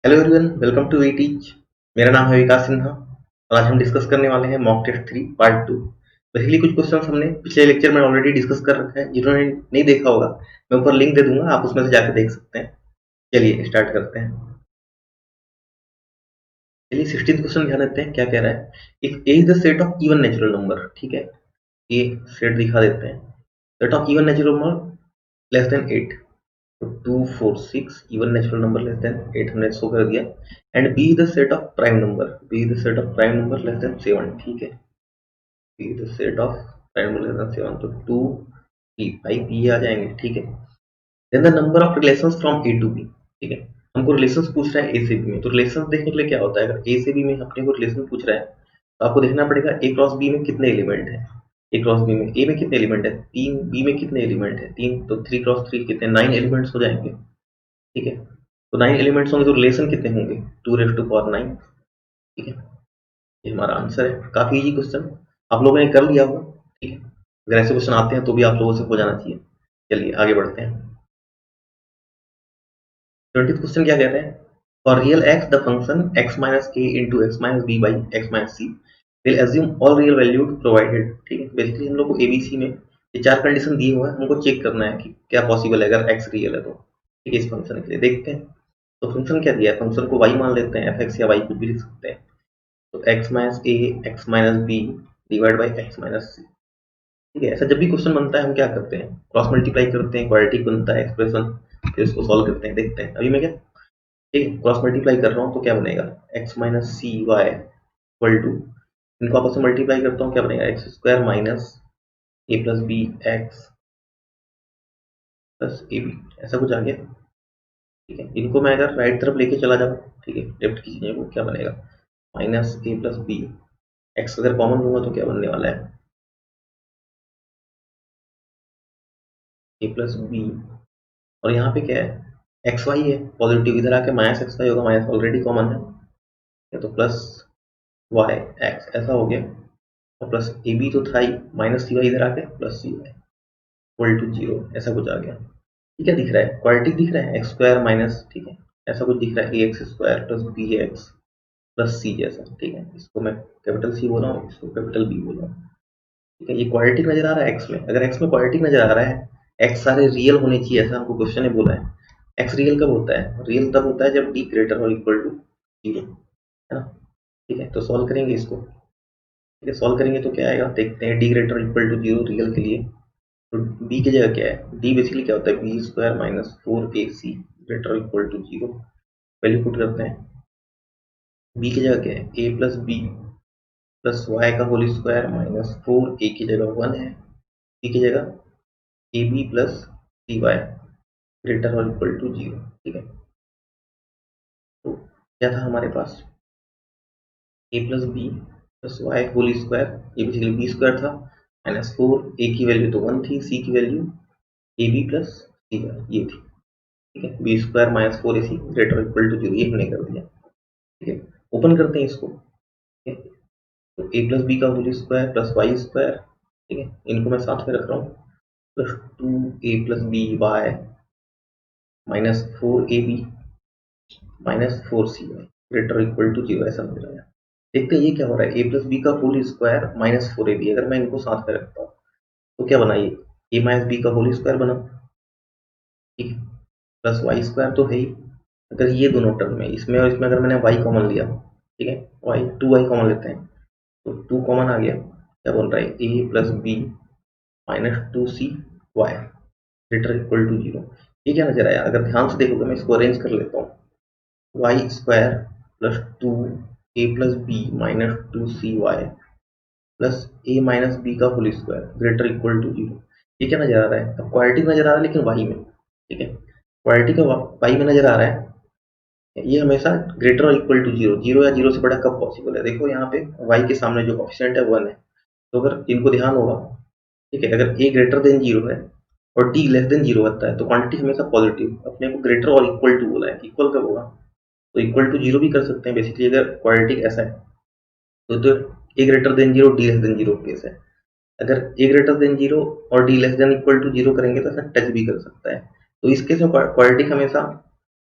Hello everyone, welcome to we teach. मेरा नाम है विकास सिन्हा और आज हम डिस्कस करने वाले हैं मॉक टेस्ट 3 पार्ट 2। पहले कुछ क्वेश्चंस हमने पिछले लेक्चर में ऑलरेडी डिस्कस कर रखा है। जिन्होंने नहीं देखा होगा मैं ऊपर लिंक दे दूंगा, आप उसमें से जाकर देख सकते हैं। चलिए स्टार्ट करते हैं। चलिए 16th क्वेश्चन ध्यान देते हैं क्या कह रहा है। If A is the set of even natural number, ठीक है, ये सेट दिखा देते हैं। Set of even natural number less than 8, तो 2 4 6 even natural number less than 8 हमने शो कर दिया। And B is the set of prime number, B is the set of prime number less than 7, ठीक है। B is the set of prime number less than 7, तो 2 3 5 ये आ जाएंगे, ठीक है। Then the number of relations from A to B, ठीक है। हमको रिलेशंस पूछ रहा है ए से बी में, तो रिलेशंस देखने के लिए क्या होता है, अगर ए से बी में अपने को रिलेशन पूछ रहा है तो आपको देखना पड़ेगा ए क्रॉस बी में कितने एलिमेंट है। ए क्रॉस बी में ए में कितने एलिमेंट है 3, बी में कितने एलिमेंट है 3, तो 3 क्रॉस 3 कितने 9 एलिमेंट्स हो जाएंगे, ठीक है। तो 9 एलिमेंट्स होंगे तो रिलेशन कितने होंगे 2 रेज़ टू पावर 9, ठीक है। ये हमारा आंसर है। काफी इजी क्वेश्चन, आप लोगों ने कर लिया होगा, ठीक है। अगर ऐसे क्वेश्चन आते हैं तो भी आप लोगों से हो जाना चाहिए। चलिए आगे बढ़ते हैं। 20th क्वेश्चन क्या कहते हैं, for real x the function x minus a into x minus b by x minus c will assume all real value provided, ठीक है। बेसिकली हम लोग को एबीसी में ये 4 कंडीशन दिए हुए हैं, हमको चेक करना है कि क्या पॉसिबल है अगर x रियल है तो, ठीक है। इस फंक्शन के लिए देखते हैं। तो फंक्शन क्या दिया है, फंक्शन को y मान लेते हैं, f(x) या y कुछ भी लिख सकते हैं। तो x minus a x minus b divide by x minus c, ठीक है। ऐसा जब भी क्वेश्चन बनता है हम क्या करते हैं, क्रॉस मल्टीप्लाई करते हैं, क्वाड्रेटिक बनता है एक्सप्रेशन, फिर इसको सॉल्व करते हैं। देखते हैं अभी मैं क्या, ठीक है, क्रॉस मल्टीप्लाई कर रहा हूँ तो क्या बनेगा x minus c y equal to, इनको आपस में मल्टीप्लाई करता हूँ क्या बनेगा x square minus a plus b x plus a b, ऐसा कुछ आ गया, ठीक है। इनको मैं अगर राइट तरफ लेके चला जाऊँ, ठीक है, लेफ्ट की चीजें वो क्या बनेगा minus a plus b x, अगर कॉमन लूंगा तो क्या बनने वाला है ए प्लस बी, और यहाँ पे क्या है एक्स वाई है पॉजिटिव, इधर आके माइनस एक्स वाई होगा, माइनस ऑलरेडी कॉमन है तो प्लस वाई एक्स ऐसा हो गया, और प्लस ए बी तो था ही, माइनस सी वाई इधर आके plus C y equal to 0, ऐसा कुछ आ गया। ठीक है, दिख रहा है क्वाड्रेटिक दिख रहा है एक्स स्क्वायर माइनस, ठीक है, ऐसा कुछ दिख रहा है a x square plus b x plus c जैसा, ठीक है। इसको मैं कैपिटल सी बोल रहा हूँ, इसको कैपिटल बी बोल रहा हूँ, ठीक है। ये क्वाड्रेटिक नजर आ रहा है एक्स में, अगर एक्स में क्वाड्रेटिक नजर आ रहा है, एक्स सारे रियल होने चाहिए ऐसा हमको क्वेश्चन ने बोला है। एक्स रियल कब होता है, रियल तब होता है जब डी ग्रेटर और इक्वल टू 0, है ना, ठीक है। तो सॉल्व करेंगे इसको, ठीक है, सॉल्व करेंगे तो क्या आएगा देखते हैं, D greater equal to 0 real के लिए, तो बी की जगह क्या है, डी बेसिकली क्या होता है B square minus 4ac greater equal to 0, value put करते हैं। बी की जगह क्या है ए प्लस बी प्लस वाई का होल स्क्वायर माइनस 4a की जगह 1 है, सी की जगह A B plus C Y greater और इक्वल टू 0, ठीक है। तो क्या था हमारे पास A plus B plus Y whole square, ये बेसिकली बी स्क्वायर था, माइनस 4a की वैल्यू तो 1 थी, सी की वैल्यू ए बी प्लस सी वाई ये थी, ठीक है। B square minus 4ac greater equal to 0 ये हमने कर दिया, ठीक है। ओपन करते हैं इसको, ठीक है। तो ए प्लस बी का whole square plus y square, ठीक है, इनको मैं साथ में रख रहा हूँ, plus 2a plus b y minus 4ab minus 4cy greater equal to 0 ऐसा मिल रहा है। देखते हैं ये क्या हो रहा है, ए प्लस बी का होल स्क्वायर माइनस 4ab, अगर मैं इनको साथ में रखता हूँ तो क्या बना ये ए माइनस बी का होल स्क्वायर बना, ठीक है, प्लस वाई स्क्वायर तो है ही। अगर ये दोनों टर्म में इसमें और इसमें अगर मैंने y कॉमन लिया, ठीक है, y 2y कॉमन लेते हैं तो 2 कॉमन आ गया, क्या बन रहा है a plus b minus 2c y greater equal to 0, ये क्या नजर आया, अगर ध्यान से देखोगे मैं इसको अरेंज कर लेता हूँ, y square plus 2a plus b minus 2cy plus a minus b का whole square greater equal to 0, ये क्या नजर आ रहा है, अब क्वाड्रेटिक नजर आ रहा है लेकिन y में, ठीक है, क्वाड्रेटिक y में नजर आ रहा है, ये हमेशा ग्रेटर और इक्वल टू 0, 0 या 0 से बड़ा कब पॉसिबल है, देखो यहाँ पे y के सामने जो कोएफिशिएंट है 1 है, तो अगर इनको ध्यान होगा, ठीक है, अगर a ग्रेटर देन 0 है और d लेस देन 0 होता है तो क्वांटिटी हमेशा पॉजिटिव, अपने को ग्रेटर और इक्वल टू बोला है, इक्वल कब होगा, तो इक्वल टू 0 भी कर सकते हैं बेसिकली, अगर क्वाड्रेटिक ऐसा है तो a greater than 0 d less than 0 case है, अगर ए ग्रेटर देन 0 और d less than equal to 0 करेंगे तो ऐसा टच भी कर सकता है, तो इस केस में क्वाड्रेटिक हमेशा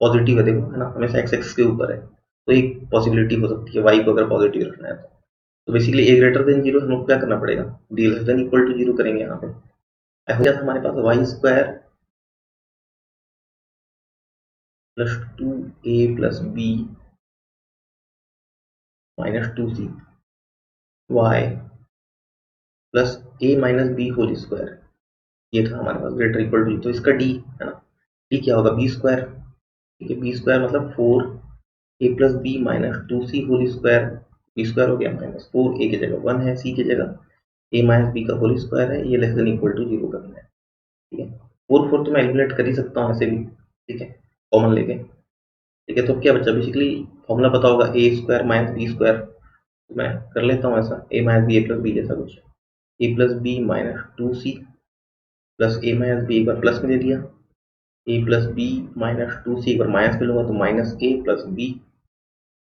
पॉजिटिव है, देखो है ना, हमेशा एक्स एक्स के ऊपर है, तो एक पॉसिबिलिटी हो सकती है वाई को अगर पॉजिटिव रखना है तो basically a greater than zero हम लोग क्या करना पड़ेगा, d less than equal to zero करेंगे यहाँ पे। हो जाता हमारे पास y square plus 2a plus b minus 2c y plus a minus b whole square, ये था हमारे पास ग्रेटर इक्वल टू, तो इसका डी है ना, डी क्या होगा बी स्क्वायर, ठीक है, बी स्क्वायर मतलब 4a plus b minus 2c whole square, b square हो गया माइनस 4a की जगह 1 है, c की जगह a माइनस बी का होल स्क्वायर है, ये less than equal to zero करना है, ठीक है। 4 तो मैं एलिमिनेट कर ही सकता हूँ ऐसे भी, ठीक है, कॉमन लेके, ठीक है। तो क्या बच्चा बेसिकली फॉर्मूला पता होगा a square minus b square, तो मैं कर लेता हूँ ऐसा, a minus b a plus b जैसा कुछ, a plus b minus 2c plus a minus b एक बार प्लस में दे दिया, ए प्लस बी माइनस 2c एक बार माइनस में लूंगा तो minus a plus b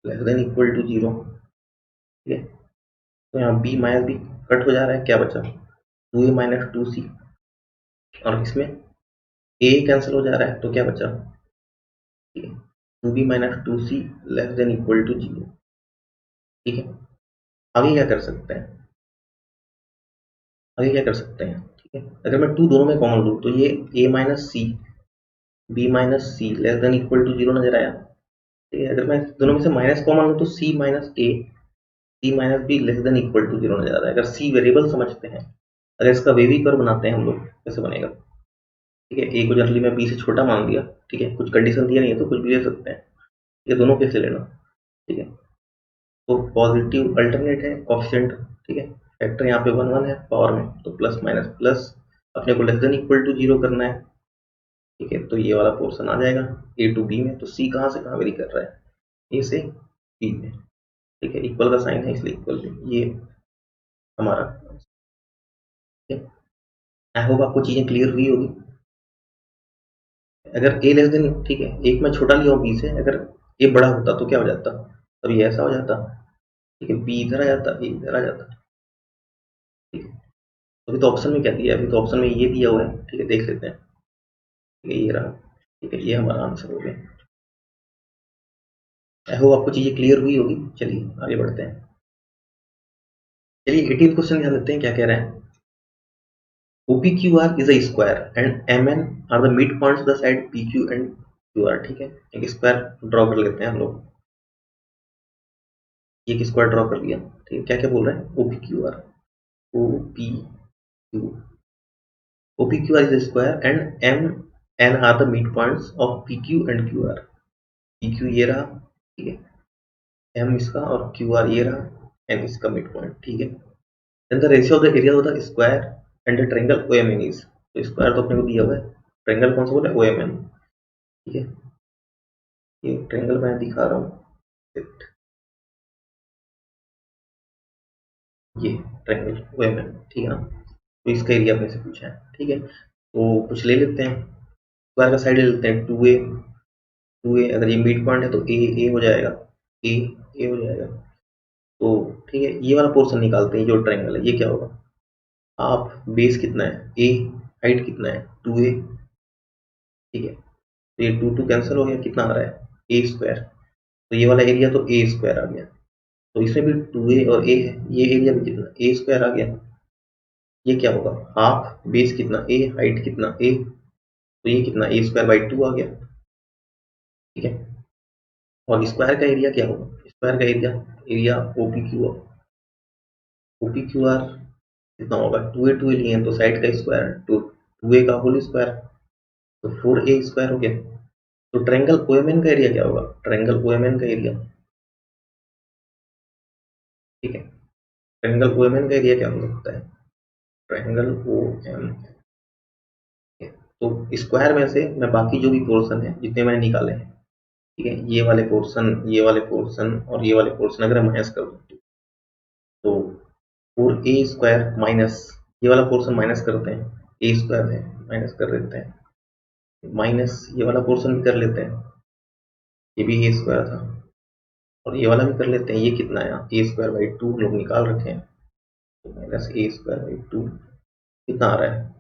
less than equal to zero, ठीक है। तो यहाँ बी माइनस बी कट हो जा रहा है, क्या बचा 2a माइनस 2c, और इसमें ए कैंसिल हो जा रहा है, तो क्या बचा, ठीक है, 2b minus 2c less than equal to zero, ठीक है। आगे क्या कर सकते हैं, आगे क्या कर सकते हैं, ठीक है, अगर मैं टू दोनों में कॉमन लूँ तो ये a minus c b minus c less than equal to zero नजर आया, ठीक है। अगर मैं दोनों में से माइनस कॉमन लूँ तो c minus a c minus b less than equal to zero नजर आ रहा है। अगर सी वेरिएबल समझते हैं, अगर इसका वेवी कर्व बनाते हैं हम लोग, कैसे बनेगा, ठीक है, ए को जनरली मैं बी से छोटा मान लिया, ठीक है, कुछ कंडीशन दिया नहीं है तो कुछ भी ले सकते हैं, ये दोनों कैसे लेना, ठीक है। तो पॉजिटिव अल्टरनेट है कोफिशिएंट, ठीक है, फैक्टर यहाँ पे 1 1 है पावर में, तो प्लस माइनस प्लस अपने को less than equal to zero करना है, ठीक है। तो ये वाला पोर्शन आ जाएगा ए टू बी में, तो सी कहाँ से कहाँ वेरी कर रहा है, ए से बी में, ठीक है, इक्वल का साइन है इसलिए इक्वल भी, ये हमारा, ठीक है। आई होप आपको चीजें क्लियर हुई होगी। अगर ए लेस देन, ठीक है, एक मैं छोटा लिया हूँ बी से, अगर ए बड़ा होता तो क्या हो जाता, तब ये ऐसा हो जाता, ठीक है, बी इधर आ जाता, ए इधर आ जाता, ठीक है। अभी तो ऑप्शन में क्या दिया है, अभी तो ऑप्शन में ये दिया हुआ है, ठीक है, देख लेते हैं, ठीक है, ये रहा, ठीक है, ये हमारा आंसर हो गया। आई होप आपको चीजें क्लियर हुई होगी। चलिए आगे बढ़ते हैं। चलिए 18 क्वेश्चन ध्यान देते हैं क्या कह रहे हैं। OPQR is a square and MN are the midpoints of the side PQ and QR, ठीक है, एक स्क्वायर ड्रॉ कर लेते हैं हम लोग, एक स्क्वायर ड्रॉ कर लिया, ठीक है। क्या क्या बोल रहे हैं, OPQR, OPQ, OPQR is a square and MN are the midpoints of PQ and QR, PQ ये रहा, ठीक है, M इसका और QR ये रहा, M इसका मिड पॉइंट, ठीक है। Then the ratio of the area of the square and the triangle OMN is, तो स्क्वायर तो अपने को दिया हुआ है, ट्रायंगल कौन सा बोला है, OMN, ठीक है। ये ट्रायंगल मैं दिखा रहा हूँ, ये ट्रायंगल OMN, ठीक है ना, तो इसका एरिया अपने से पूछा है, ठीक है। तो कुछ ले लेते हैं, स्क्वायर का साइड ले लेते हैं, 2a अगर ये मिड पॉइंट है तो ए हो जाएगा, ए ए हो जाएगा, तो ठीक है, ये वाला पोर्शन निकालते हैं, जो ट्रायंगल है ये क्या होगा, आप बेस कितना है ए, हाइट कितना है 2a, ठीक है, तो ये 2 कैंसिल हो गया, कितना आ रहा है ए स्क्वायर, तो ये वाला एरिया तो ए स्क्वायर आ गया, तो इसमें भी 2a और a है, ये एरिया भी कितना ए स्क्वायर आ गया, ये क्या होगा हाफ, बेस कितना ए, हाइट कितना ए, तो ये कितना ए स्क्वायर बाई 2 आ गया, ठीक है। और स्क्वायर का एरिया क्या होगा, स्क्वायर का एरिया, एरिया OPQ आर कितना होगा, 2a लिए हैं तो साइड का स्क्वायर, तो 2a का होल स्क्वायर, तो 4a स्क्वायर हो गया। तो ट्रायंगल OMN का एरिया क्या होगा, ट्रायंगल OMN का एरिया, ठीक है, ट्रायंगल OMN का एरिया क्या हो सकता है, ट्रायंगल OMN, तो स्क्वायर में से मैं बाकी जो भी पोर्शन है जितने मैंने निकाले हैं, ठीक है, ये वाले पोर्शन, ये वाले पोर्शन और ये वाले पोर्शन अगर मैं माइनस कर दूँ तो 4a स्क्वायर माइनस ये वाला पोर्शन माइनस करते हैं, ए स्क्वायर है माइनस कर देते हैं, माइनस ये वाला पोर्शन भी कर लेते हैं, ये भी ए स्क्वायर था, और ये वाला भी कर लेते हैं, ये कितना है ए स्क्वायर बाई 2 लोग निकाल रखे हैं, तो माइनस ए स्क्वायर बाई 2 कितना आ रहा है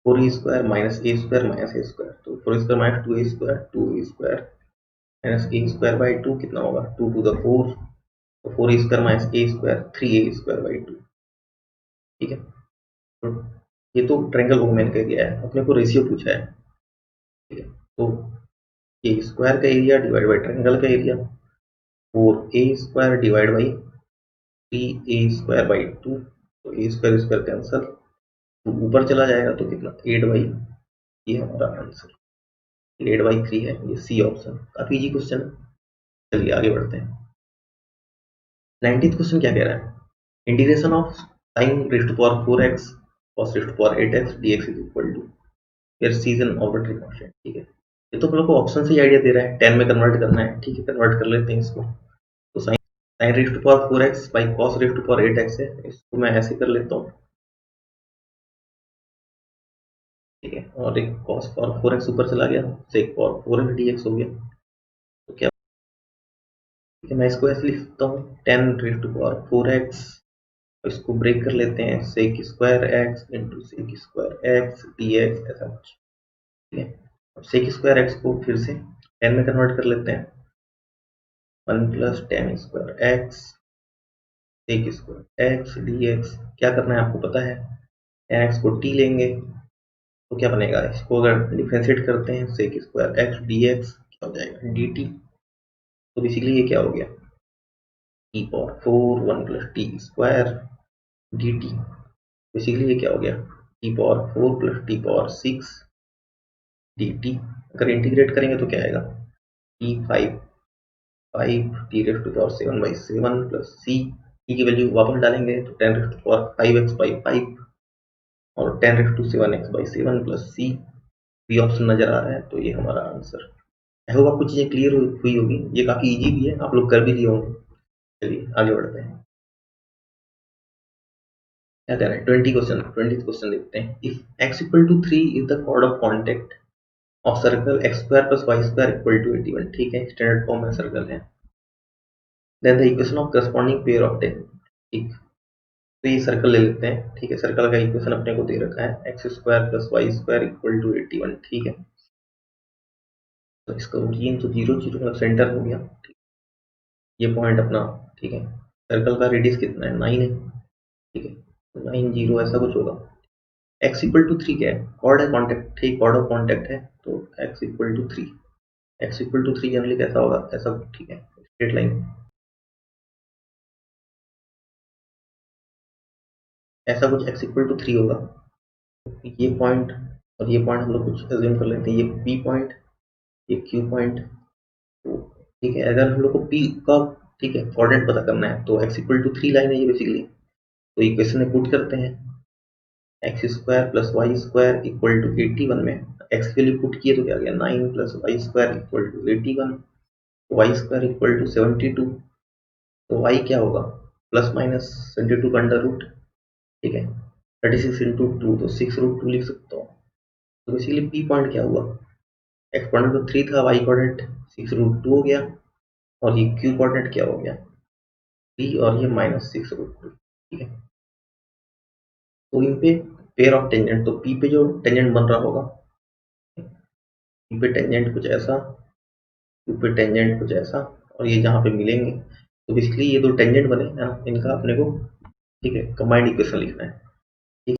4a square minus a square minus a square, तो 4 square minus 2a square 2a square minus a square by two कितना होगा, 2 टू द 4, तो 4a² minus a square 3a² by two. ठीक है, तो ये तो ट्रायंगल को मैंने कह दिया है, अपने को रेशियो पूछा है। ठीक है, तो ए स्क्वायर का एरिया डिवाइड बाई ट्रायंगल का area, 4a² divide by 3a² by two, तो a स्क्वायर स्क्वायर कैंसल, तो ऊपर चला जाएगा तो कितना 8/, ये हमारा आंसर 8/3 है, ये सी ऑप्शन। काफी इजी क्वेश्चन है। चलिए आगे बढ़ते हैं। 19th क्वेश्चन क्या कह रहा है, integration of sin raised to power 4x cos raised to power 8x dx is equal to, फिर सीजन आर्बिट्ररी कांस्टेंट। ठीक है, ये तो हम लोग को ऑप्शन से ही आइडिया दे रहा है, 10 में कन्वर्ट करना है। ठीक है, कन्वर्ट कर लेते हैं इसको। तो sin raised to power 4x by cos raised to power 8x है, इसको मैं ऐसे कर लेता हूँ। ठीक है, और एक cos power 4x ऊपर चला गया, तो एक power 4x dx हो गया। तो क्या, ठीक है, मैं इसको ऐसे लिख सकता हूँ 10 raised to power 4x, इसको ब्रेक कर लेते हैं, sec square x into sec square x dx, ऐसा कुछ। ठीक है, अब sec स्क्वायर x को फिर से 10 में कन्वर्ट कर लेते हैं, 1 plus 10 square x sec square x dx। क्या करना है आपको पता है, x को t लेंगे तो क्या बनेगा, इसको अगर डिफरेंशिएट करते हैं sec स्क्वायर x dx, क्या हो जाएगा dt। तो बेसिकली ये क्या हो गया, t power 4 1 plus t square dt। Basically ये क्या हो गया, t power 4 plus t power 6 dt। अगर इंटीग्रेट करेंगे तो क्या आएगा, t 5 t raised to power 7/7 plus c, t की वैल्यू वापस डालेंगे तो 10 raised to power 5x by 5 और 10 raised to 7x by 7 plus c, B option नजर आ रहा है, तो ये हमारा आंसर। आई होप आपको चीजें क्लियर हुई होगी, ये काफी इजी भी है, आप लोग कर भी लिए होंगे। चलिए आगे बढ़ते हैं। क्या कह रहे हैं, 20th क्वेश्चन देखते हैं। If x equal to 3 is the chord of contact of circle x square plus y square equal to 81। ठीक है, स्टैंडर्ड फॉर्म में सर्कल है। Then the equation of corresponding pair of tan. ठीक, तो ये circle ले लेते हैं। ठीक है, सर्कल का इक्वेशन अपने को दे रखा है, x square plus y square equal to 81। ठीक है, तो इसका ओरिजिन तो 0 0 सेंटर हो गया। ठीक, ये पॉइंट अपना। ठीक है, सर्कल का रेडियस कितना है, 9 है। ठीक है, तो 9 0 ऐसा कुछ होगा। एक्स इक्वल टू 3 क्या है, कॉर्ड है कॉन्टेक्ट। ठीक, कॉर्ड ऑफ कॉन्टेक्ट है, तो x equal to 3, x equal to 3 generally कैसा होगा, ऐसा। ठीक है, स्ट्रेट लाइन, ऐसा कुछ एक्स इक्वल टू 3 होगा। ये पॉइंट और ये पॉइंट हम लोग कुछ एज्यूम कर लेते हैं, ये पी पॉइंट, ये क्यू पॉइंट। तो ठीक है, अगर हम लोग को पी का, ठीक है, कोऑर्डिनेट पता करना है, तो एक्स इक्वल टू 3 लाइन है ये बेसिकली। तो इक्वेशन में पुट करते हैं, x square plus y square equal to 81 में एक्स की वैल्यू पुट किए तो क्या गया, 9 plus y square equal to 81, y square equal to 72। तो वाई क्या होगा, प्लस माइनस 72 का अंडर रूट। ठीक है, 36 इंटू 2, तो 6√2 लिख सकता हूँ। तो बेसिकली पी पॉइंट क्या हुआ, एक्स कोऑर्डिनेट तो 3 था, वाई कोऑर्डिनेट 6√2 हो गया, और ये क्यू कोऑर्डिनेट क्या हो गया, पी, और ये -6√2। ठीक है, तो इन पे पेयर ऑफ टेंजेंट, तो पी पे जो टेंजेंट बन रहा होगा, पी पे टेंजेंट कुछ ऐसा, क्यू पे टेंजेंट कुछ ऐसा, और ये जहाँ पे मिलेंगे, तो बेसिकली ये दो टेंजेंट बने हैं, इनका अपने को, ठीक है, कंबाइंड इक्वेशन लिखना है। ठीक,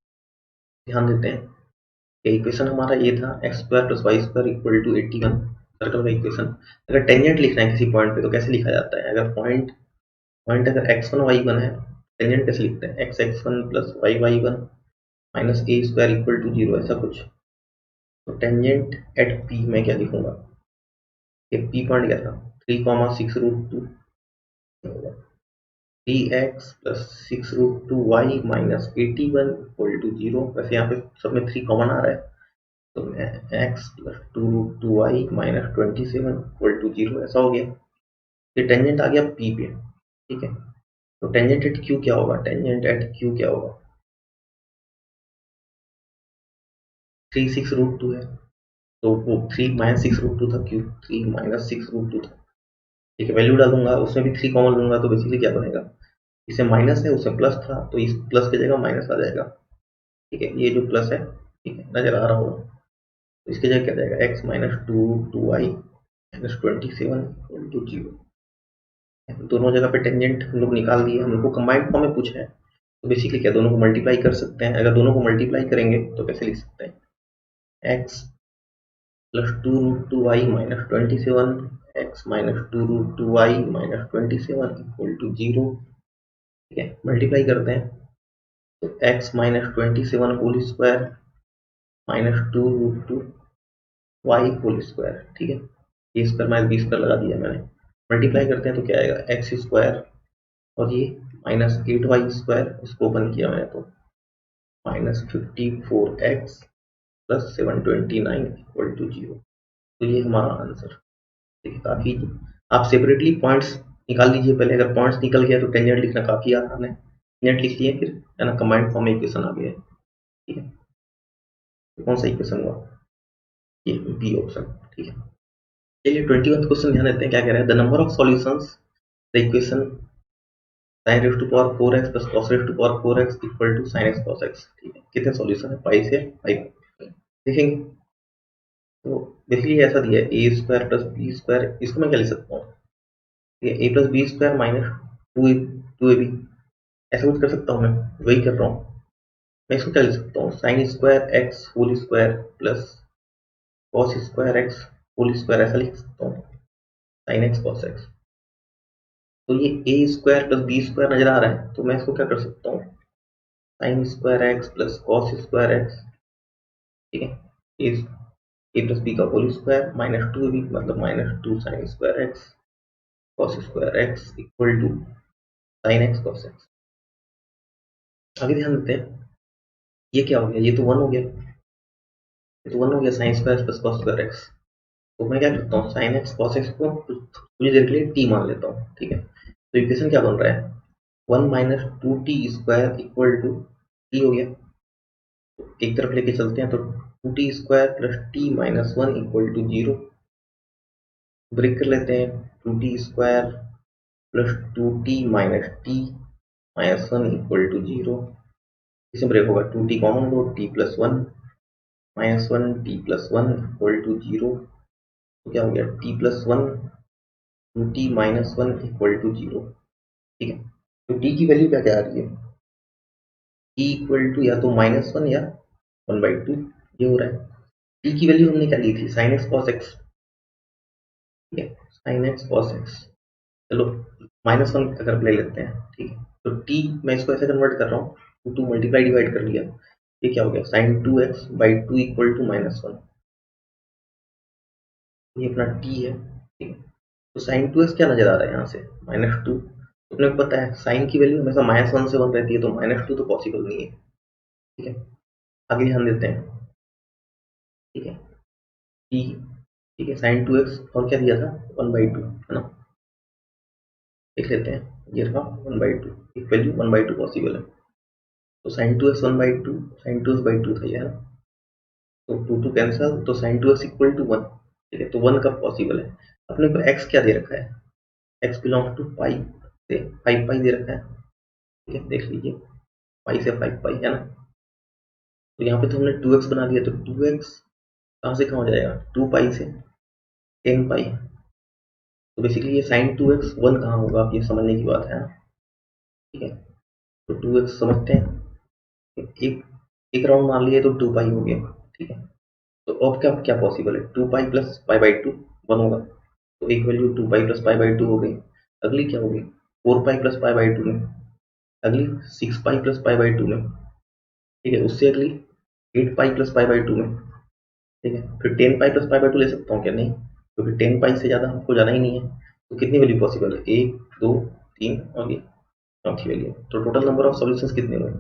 ध्यान देते हैं कि इक्वेशन हमारा ये था, x square plus y square equal to 81, circle का इक्वेशन। अगर टेंजेंट लिखना है किसी पॉइंट पे तो कैसे लिखा जाता है, अगर पॉइंट पॉइंट अगर x1 y1 है, टेंजेंट कैसे लिखते हैं, x x1 plus y y1 minus a square equal to 0, ऐसा कुछ। तो टेंजेंट एट पी में क्या लिखूंगा, ये पी पॉइंट क्या था, 3,6√2 होगा, 3x plus 6√2y minus 81 equal to 0। वैसे यहाँ पे सब में 3 कॉमन आ रहा है, तो मैं x plus 2√2y minus 27 equal to 0, ऐसा हो गया। ये टेंजेंट आ गया पी पे। ठीक है, तो टेंजेंट एट क्यू क्या होगा, टेंजेंट एट क्यू क्या होगा, 3 6√2 है, तो वो 3 -6√2 था, क्यू 3 -6√2 था। ठीक है, वैल्यू डालूंगा, उसमें भी 3 कॉमन लूंगा, तो बेसिकली क्या बनेगा, इसे माइनस है, उसमें प्लस था, तो इस प्लस की जगह माइनस आ जाएगा। ठीक है, ये जो प्लस है, ठीक है, नजर आ रहा होगा, तो इसकी जगह क्या जाएगा, x minus 2 2y -27 equal to 0। दोनों जगह पे टेंजेंट हम लोग निकाल दिए, हम लोग को कंबाइंड फॉर्म में पूछा है, तो बेसिकली क्या दोनों को मल्टीप्लाई कर सकते हैं। अगर दोनों को मल्टीप्लाई करेंगे तो कैसे लिख सकते हैं, x plus 2√2y minus 27, x minus 2√2y minus 27 equal to 0। ठीक है, मल्टीप्लाई करते हैं तो x minus 27 whole square minus 2√2 y whole square. ठीक है, a square minus b square लगा दिया मैंने। मल्टीप्लाई करते हैं तो क्या आएगा, एक्स स्क्वायर और ये माइनस 8y स्क्वायर, इसको ओपन किया मैंने तो minus 54x plus 729 equal to 0। तो ये हमारा आंसर। ठीक है, काफ़ी आप सेपरेटली पॉइंट्स निकाल लीजिए पहले। अगर पॉइंट्स निकल गया तो टेंजेंट लिखना काफ़ी आसान है। टेंजेंट लिख लिए फिर है ना, कंबाइंड फॉर्म में इक्वेशन आ गया। ठीक है, तो कौन सा इक्वेशन हुआ, ये बी ऑप्शन। ठीक है, चलिए 21 क्वेश्चन ध्यान देते हैं क्या कह रहा है। The number of solutions the equation sin raised to power 4x plus cos raised to power 4x equal to sin x cos x। ठीक है, कितने सॉल्यूशन है, पाई से 5 देखेंगे। तो बेसिकली ऐसा दिया है a square plus b square, इसको मैं क्या लिख सकता हूँ, a plus b square minus two A b, ऐसा कुछ कर सकता हूँ मैं, वही कर रहा हूँ। मैं इसको क्या लिख सकता हूँ, sine square x whole square plus cos square x whole square, ऐसा लिख सकता हूँ, साइन एक्स कॉस एक्स। तो ये ए स्क्वायर प्लस बी स्क्वायर नजर आ रहा है, तो मैं इसको क्या कर सकता हूँ, sine square x plus cos square x. ठीक है, ए प्लस बी का होल स्क्वायर माइनस 2ab मतलब minus 2 sine square x cos square x equal to sine x cos x. आगे ध्यान देते हैं, ये क्या हो गया, ये तो 1 हो गया, ये तो 1 हो गया, sine square plus cos square x. तो मैं क्या करता हूँ, साइन एक्स कॉस एक्स को कुछ देर के लिए टी मान लेता हूँ। ठीक है, तो इक्वेशन क्या बन रहा है, 1 minus 2t square equal to t हो गया। तो एक तरफ लेके चलते हैं तो 2t square plus t minus 1 equal to 0। Break कर लेते हैं, 2t square plus 2t minus t minus 1 equal to 0। इसमें ब्रेक होगा, 2t कॉमन लो, t plus 1 minus 1 t plus 1 equal to 0। तो क्या हो गया, t plus 1 2t minus 1 equal to 0। ठीक है, तो t की वैल्यू क्या क्या आ रही है, t इक्वल टू या तो -1 या 1/2, ये हो रहा है। t की वैल्यू हमने क्या ली थी, साइन एक्स कॉस एक्स। ठीक है, साइन एक्स कॉस एक्स, चलो -1 अगर ले लेते हैं। ठीक है, तो t मैं इसको ऐसे कन्वर्ट कर रहा हूँ, 2 मल्टीप्लाई डिवाइड कर लिया, ये क्या हो गया, साइन 2x/2 इक्वल टू -1। ये अपना t है। ठीक है, तो साइन 2x क्या नजर आ रहा है यहाँ से, -2। अपने को पता है साइन की वैल्यू हमेशा -1 से 1 रहती है, तो -2 तो पॉसिबल नहीं है। ठीक है, आगे ध्यान देते हैं। ठीक है, t, ठीक है, साइन 2x और क्या दिया था, 1/2 है ना, देख लेते हैं, ये रहा 1/2, एक वैल्यू 1/2 पॉसिबल है। तो साइन 2x 1/2, साइन 2x/2 था ये है ना, तो 2 कैंसल, तो साइन 2x इक्वल टू 1। ठीक है, तो 1 कब पॉसिबल है, अपने को x क्या दे रखा है, x बिलोंग्स टू पाई से 5 पाई दे रखा है। ठीक है, देख लीजिए, पाई से 5 पाई है ना, तो यहाँ पे तो हमने 2x बना दिया, तो 2x कहाँ से कहाँ हो जाएगा, 2 पाई से 10 पाई। तो बेसिकली ये साइन 2x 1 कहाँ होगा, आप ये समझने की बात है ना। ठीक है, तो 2x समझते हैं, एक एक राउंड मान लिए तो 2 पाई हो गया। ठीक है, तो अब क्या क्या पॉसिबल है, 2 पाई प्लस पाई/2 1 होगा, तो एक वैल्यू 2 पाई प्लस पाई/2 हो गई। अगली क्या होगी, 4 पाई प्लस पाई/2 में, अगली 6 पाई प्लस पाई/2 में। ठीक है, उससे अगली 8 पाई प्लस पाई/2 में। ठीक है, फिर 10 पाई प्लस पाई/2 ले सकता हूँ क्या, नहीं, क्योंकि 10 पाई से ज़्यादा हमको जाना ही नहीं है। तो कितनी वैल्यू पॉसिबल है, 1 2 3 और ये चौथी वैल्यू। तो टोटल नंबर ऑफ सॉल्यूशंस कितने हुए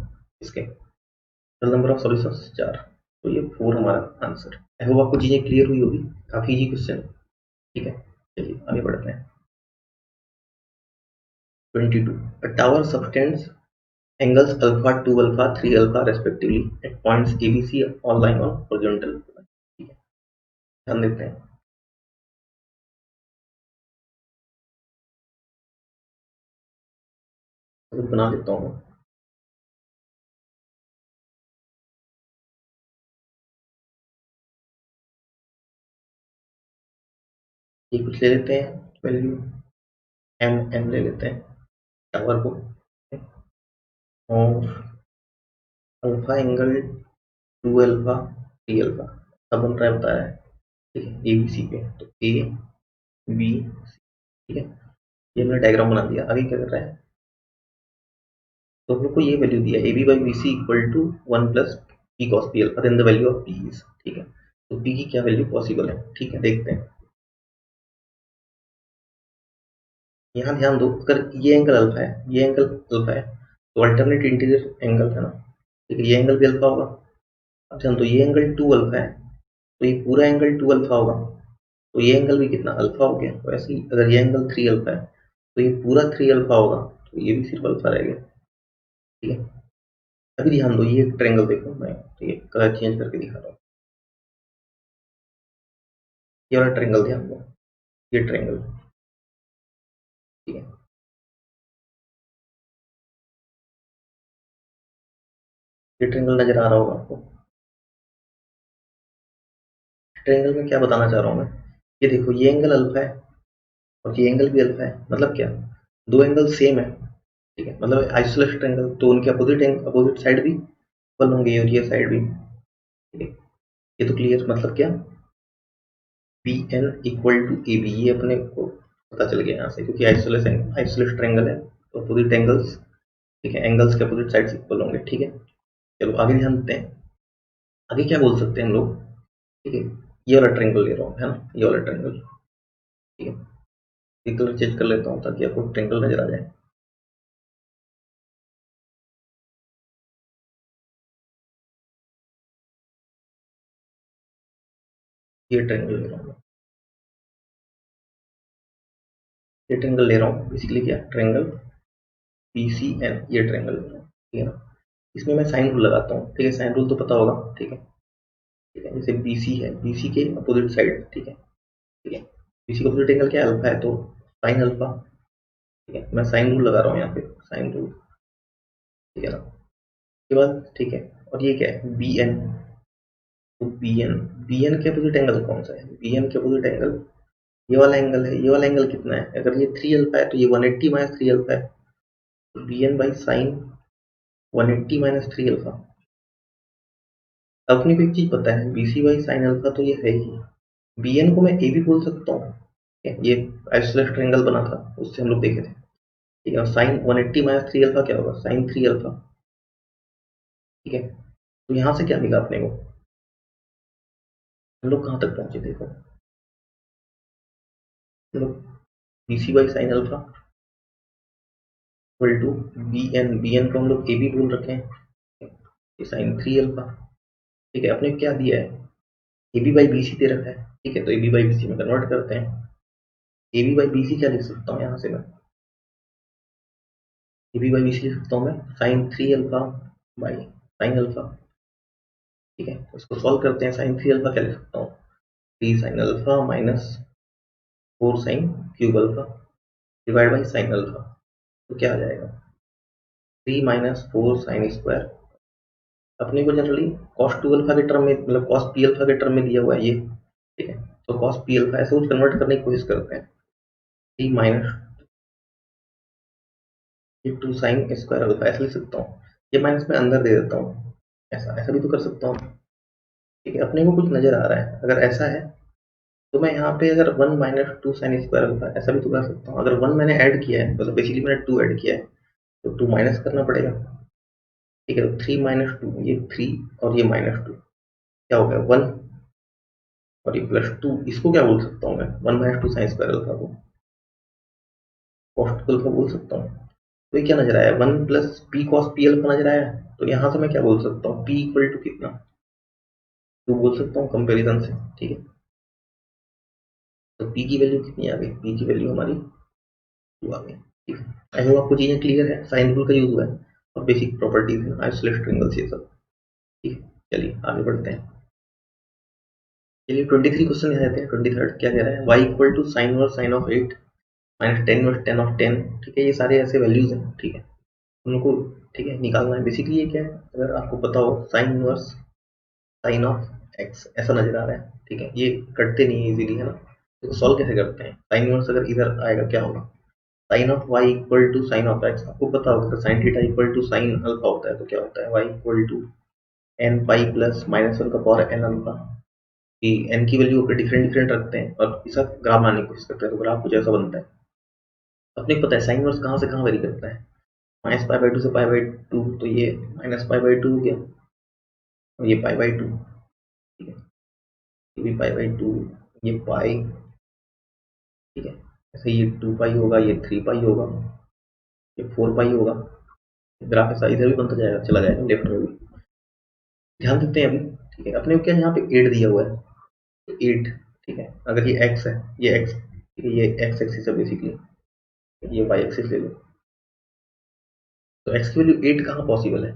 इसके, टोटल नंबर ऑफ सॉल्यूशंस 4, तो ये 4 हमारा आंसर। आई होप आपको चीज़ें क्लियर हुई होगी, काफ़ी इजी क्वेश्चन। ठीक है, चलिए आगे बढ़ते हैं। 22, a tower subtends angles alpha 2 alpha 3 alpha respectively at points ABC all lying on horizontal। ठीक है, ध्यान देते हैं, तो बना लेता हूँ। ये कुछ ले लेते हैं वैल्यू एम ले लेते हैं टावर को, और अल्फा एंगल 2 अल्फा 3 अल्फा सब बन रहा है बता रहा है, ठीक है, ए बी सी पे। तो ए बी, ठीक है, ये हमने डायग्राम बना दिया। आगे क्या कर रहा है, तो हम लोग को ये वैल्यू दिया A B by B C equal to 1 plus P cos P alpha, then the value of P is, ठीक है। तो पी की क्या वैल्यू पॉसिबल है, ठीक है, देखते हैं। यहाँ ध्यान दो, अगर ये एंगल अल्फा है, ये एंगल अल्फा है, तो अल्टरनेट इंटीरियर एंगल है ना, ठीक है, ये एंगल भी अल्फा होगा। अब ध्यान दो, ये एंगल 2 अल्फा है, तो ये पूरा एंगल 2 अल्फा होगा, तो ये एंगल भी कितना अल्फा हो गया। वैसे ही अगर ये एंगल 3 अल्फा है, तो ये पूरा 3 अल्फा होगा, तो ये भी सिर्फ अल्फा रह गया, ठीक है। अभी ध्यान दो, ये ट्रायंगल देखो, मैं ठीक है कलर चेंज करके दिखा रहा हूँ। ये वाला ट्रायंगल ध्यान दो, ये ट्रायंगल, ठीक है, ये ट्रायंगल नजर आ रहा होगा आपको। ट्रायंगल में क्या बताना चाह रहा हूँ मैं, ये देखो, ये एंगल अल्फा है और ये एंगल भी अल्फा है, मतलब क्या, दो एंगल सेम है, ठीक है, मतलब आइसोलेटेड ट्रायंगल, तो उनके अपोजिट साइड भी इक्वल होंगे और ये साइड भी, ठीक है। ये तो क्लियर, मतलब क्या, B N equal to A B, ये अपने को पता चल गया यहाँ से, क्योंकि आइसोलेटेड ट्रायंगल है, तो अपोजिट एंगल्स, ठीक है, एंगल्स के अपोजिट साइड इक्वल होंगे, ठीक है। चलो आगे ध्यान देते हैं, आगे क्या बोल सकते हैं हम लोग, ठीक है। ये वाला ट्रायंगल ले रहा हूँ, है ना, ये वाला ट्रायंगल, ठीक है। ये कलर चेंज कर लेता हूँ ताकि आपको ट्रायंगल नजर आ जाए। ये ट्रायंगल ले रहा हूँ, ये ट्रायंगल ले रहा हूँ, बेसिकली क्या, ट्रायंगल पी सी एन, ये ट्रायंगल ले रहा हूँ, ठीक है ना। इसमें मैं साइन रूल लगाता हूँ, ठीक है, साइन रूल तो पता होगा, ठीक है, ठीक है। जैसे बी सी है, बी सी के अपोजिट साइड, ठीक है, ठीक है, बी सी का अपोजिट एंगल क्या है, अल्फा है, तो साइन अल्फा, ठीक है, मैं साइन रूल लगा रहा हूँ यहाँ पे, साइन रूल, ठीक है ना। उसके बाद ठीक है, और ये क्या है, बी एन, तो बी एन के अपोजिट एंगल कौन सा है, बी एन के अपोजिट एंगल ये वाला एंगल है। ये वाला एंगल कितना है, अगर ये 3 अल्फा है तो ये 180 माइनस 3 अल्फा है, तो B N by sine 180 minus 3 alpha. अपने को एक चीज पता है, B C by sine alpha तो ये है ही, बी एन को मैं ए भी बोल सकता हूँ, ये आइसोलेटेड ट्रायंगल बना था, उससे हम लोग देखे थे, ठीक है। साइन 180 माइनस 3 अल्फा क्या होगा, साइन 3 अल्फा, ठीक है। तो यहाँ से क्या मिला अपने को, हम लोग कहाँ तक पहुंचे देखो, हम लोग B C by sine alpha equal to B N को हम लोग ए बी बोल रखे हैं, ये साइन 3 अल्फा, ठीक है। अपने क्या दिया है, a B by B c दे रखा है, ठीक है, तो a B by B c में कन्वर्ट करते हैं। A B by B c क्या लिख सकता हूँ यहाँ से मैं, a B by B c लिख सकता हूँ मैं sine 3 alpha by sine alpha, ठीक है। तो इसको सॉल्व करते हैं, साइन 3 अल्फा क्या लिख सकता हूँ, 3 sine alpha minus 4 sine cube alpha divide by sine alpha, तो क्या आ जाएगा, 3 माइनस 4 साइन स्क्वायर। अपने को जनरली कॉस 2 अल्फा के टर्म में, मतलब कॉस पी अल्फा के टर्म में दिया हुआ है ये, ठीक है, तो कॉस पी अल्फा ऐसे कुछ कन्वर्ट करने की कोशिश करते हैं, 3 माइनस ये 2 साइन स्क्वायर अल्फा ऐसे लिख सकता हूँ, ये माइनस में अंदर दे देता हूँ, ऐसा ऐसा भी तो कर सकता हूँ, ठीक है। अपने को कुछ नजर आ रहा है, अगर ऐसा है तो मैं यहाँ पे अगर 1 माइनस 2 साइन स्क्वायर अल्फा ऐसा भी तो कर सकता हूँ। अगर 1 मैंने ऐड किया है, मतलब बेसिकली मैंने 2 ऐड किया है, तो 2 माइनस करना पड़ेगा, ठीक है। तो 3 माइनस 2, ये 3 और ये माइनस 2 क्या हो गया 1, और ये प्लस 2, इसको क्या बोल सकता हूँ मैं, 1 माइनस 2 साइन स्क्वायर अल्फा को कॉस 2 अल्फा बोल सकता हूँ। तो ये क्या नजर आया, 1 plus P cos P alpha नजर आया, तो यहाँ से मैं क्या बोल सकता हूँ, पी इक्वल टू कितना, 2 बोल सकता हूँ कंपेरिजन से, ठीक है। तो पी की वैल्यू कितनी आ गई, पी की वैल्यू हमारी 2 आ गई, ठीक है। आई होप आपको चीजें क्लियर है, साइन रूल का यूज हुआ है और बेसिक प्रॉपर्टीज है, आइसोलेटेड ट्रायंगल्स ये सब, ठीक है। चलिए आगे बढ़ते हैं, चलिए 23 क्वेश्चन यहाँ आते हैं। 23 क्या कह रहा है, y equal to sine inverse sine of 8 minus tan inverse tan of 10, ठीक है। ये सारे ऐसे वैल्यूज हैं, ठीक है, उनको ठीक है निकालना है। बेसिकली ये क्या है, अगर आपको पता हो, sine inverse sine of x ऐसा नजर आ रहा है, ठीक है, ये कटते नहीं है इजीली, है ना। तो सॉल्व कैसे करते हैं? साइन इनवर्स अगर इधर आएगा क्या होगा? Sine of y equal to sine of x. आपको पता होगा अगर sine theta equal to sine alpha होता है तो क्या होता है? Y equal to n pi plus minus one का पावर एन अल्फा। कि एन की वैल्यू अगर डिफरेंट डिफरेंट रखते हैं और इसका ग्राफ बनाने की कोशिश करते हैं तो ग्राफ कुछ ऐसा बनता है। अपने को पता है साइन इनवर्स कहाँ से कहाँ वेरी करता है, माइनस पाई बाई टू से पाई बाई टू, तो ये माइनस पाई बाई टू हो गया और ये पाई बाई टू, ठीक है, ये भी पाई बाई टू, ये पाई, ठीक है, ऐसे ये टू पाई होगा, ये थ्री पाई होगा, ये फोर पाई होगा। ग्राफ ऐसा इधर भी बनता जाएगा, चला जाएगा लेफ्ट में भी। ध्यान देते हैं अभी, ठीक है, अपने को क्या यहाँ पे 8 दिया हुआ है, तो 8, ठीक है, अगर ये x है, ये x, ठीक है, ये x एक्सिस है बेसिकली, ये y एक्सिस ले लो, तो x की वैल्यू 8 कहाँ पॉसिबल है?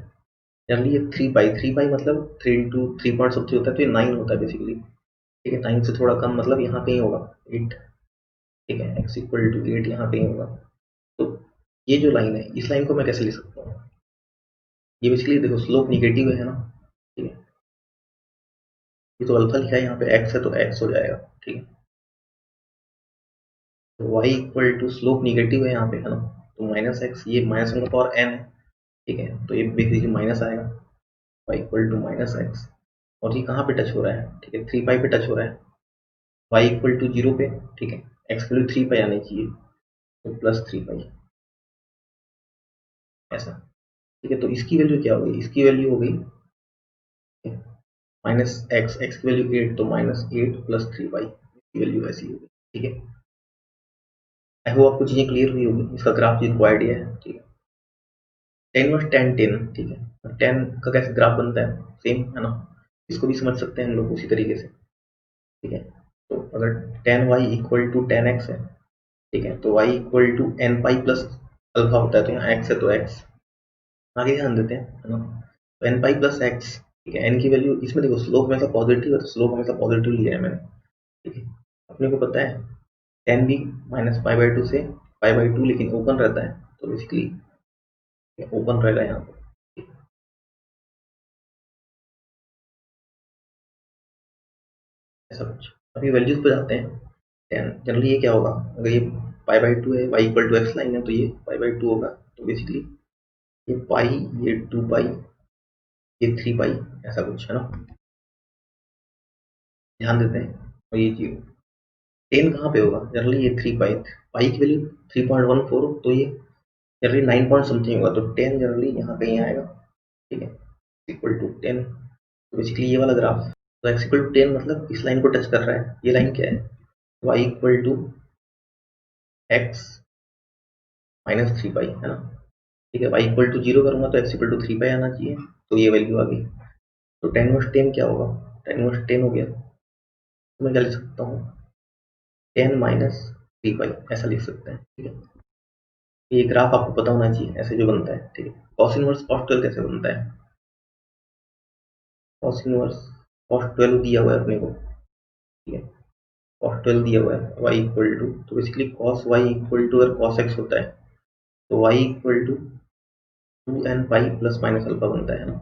जनरली ये 3 पाई, 3 पाई मतलब 3 इंटू 3 पॉइंट समथिंग होता है, तो ये 9 होता है बेसिकली, ठीक है, 9 से थोड़ा कम मतलब यहाँ पे ही होगा 8, ठीक है, x इक्वल टू 8 यहाँ पे ही होगा। तो ये जो लाइन है, इस लाइन को मैं कैसे लिख सकता हूँ? ये बेसिकली देखो स्लोप निगेटिव है ना, ठीक है, ये तो अल्फा लिखा है, यहाँ पे x है तो x हो जाएगा, ठीक है, तो y equal to slope negative है यहाँ पे, है ना, तो माइनस एक्स, ये माइनस वन का पावर n है, ठीक है, तो ये बेसिकली माइनस आएगा, y equal to minus x, और ये कहाँ पे टच हो रहा है? ठीक है, 3 पाई पे टच हो रहा है, y इक्वल टू 0 पे, ठीक है, x वैल्यू 3 पाई आनी चाहिए, तो प्लस 3 पाई ऐसा, ठीक है, तो इसकी वैल्यू क्या हो गई? इसकी वैल्यू हो गई माइनस एक्स, एक्स की वैल्यू 8, तो माइनस 8 प्लस 3 पाई, इसकी वैल्यू ऐसी होगी, ठीक है। आई होप आपको चीजें क्लियर हुई होगी, इसका ग्राफ जिनको आइडिया है, ठीक है। टेन वर्स टेन टेन, ठीक है, टेन का कैसे ग्राफ बनता है, सेम है ना, इसको भी समझ सकते हैं हम लोग उसी तरीके से, ठीक है। तो अगर tan y equal to tan x है, ठीक है, तो y equal to n pi plus alpha होता है, तो यहाँ एक्स है तो एक्स, आगे ध्यान देते हैं, है ना, तो एन पाई प्लस एक्स, ठीक है, एन की वैल्यू इसमें देखो स्लोप हमेशा पॉजिटिव है, तो स्लोप हमेशा पॉजिटिव लिया है मैंने, ठीक है। अपने को पता है टेन भी माइनस पाई बाई टू से पाई बाई टू, लेकिन ओपन रहता है, तो बेसिकली ओपन रहेगा यहाँ पे, ऐसा कुछ। अभी वैल्यूज पे जाते हैं, टेन जनरली ये क्या होगा, अगर ये पाई बाई टू है, y equal to x line है, तो ये पाई बाई टू होगा, तो बेसिकली ये पाई, ये टू पाई, ये थ्री पाई, ऐसा कुछ है ना, ध्यान देते हैं, और ये जीरो, टेन कहाँ पे होगा? जनरली ये थ्री पाई, पाई की वैल्यू 3.14, तो ये जनरली 9 पॉइंट समथिंग होगा, तो टेन जनरली यहाँ कहीं आएगा, ठीक है, इक्वल टू टेन, तो बेसिकली ये वाला ग्राफ, तो एक्स इक्वल टू टेन मतलब इस लाइन को टच कर रहा है, ये लाइन क्या है? Y equal to x minus three pi, है ना, ठीक है, वाई इक्वल टू जीरो करूंगा तो x equal to three pi आना चाहिए, तो ये वैल्यू आ गई, तो टेन वर्स टेन क्या होगा? टेन वर्स टेन हो गया, तो मैं क्या लिख सकता हूँ? टेन माइनस थ्री पाई, ऐसा लिख सकते हैं, ठीक है। ये ग्राफ आपको पता होना चाहिए ऐसे जो बनता है, ठीक है। कॉस इनवर्स कॉस 12 कैसे बनता है? कॉस इनवर्स कॉस 12 दिया हुआ है अपने को, ठीक है, कॉस 12 दिया हुआ है, वाई इक्वल टू, तो basically cos y equal to अगर कॉस एक्स होता है तो y equal to two n pi plus minus alpha बनता है ना,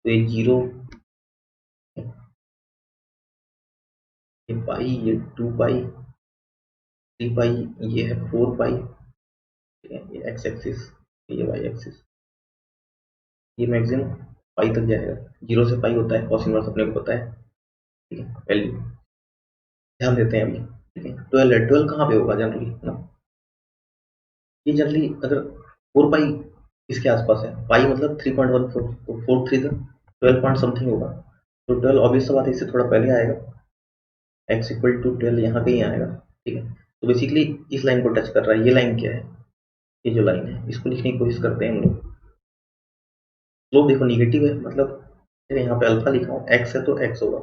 तो ये जीरो, ये पाई, ये टू पाई, थ्री पाई, ये है फोर पाई, ठीक है, ये एक्स एक्सिस, ये वाई एक्सिस, ये मैक्सिमम पाई तक जाएगा, जीरो से पाई होता है कॉस इनवर्स अपने को पता है, ठीक है, वैल्यू ध्यान देते हैं अभी, ठीक है। 12 है, 12 कहाँ पे होगा जनरली ना, ये जनरली अगर फोर पाई इसके आसपास है, पाई मतलब 3.14, तो फोर थ्री था 12 पॉइंट समथिंग होगा, तो 12 ऑब्वियस सा बात है, इससे थोड़ा पहले आएगा, एक्स इक्वल टू 12 यहाँ कहीं आएगा, ठीक है, तो बेसिकली इस लाइन को टच कर रहा है, ये लाइन क्या है? ये जो लाइन है इसको लिखने की कोशिश करते हैं हम लोग, स्लोप देखो निगेटिव है मतलब, यहाँ पे अल्फा लिखा हूँ, एक्स है तो एक्स होगा,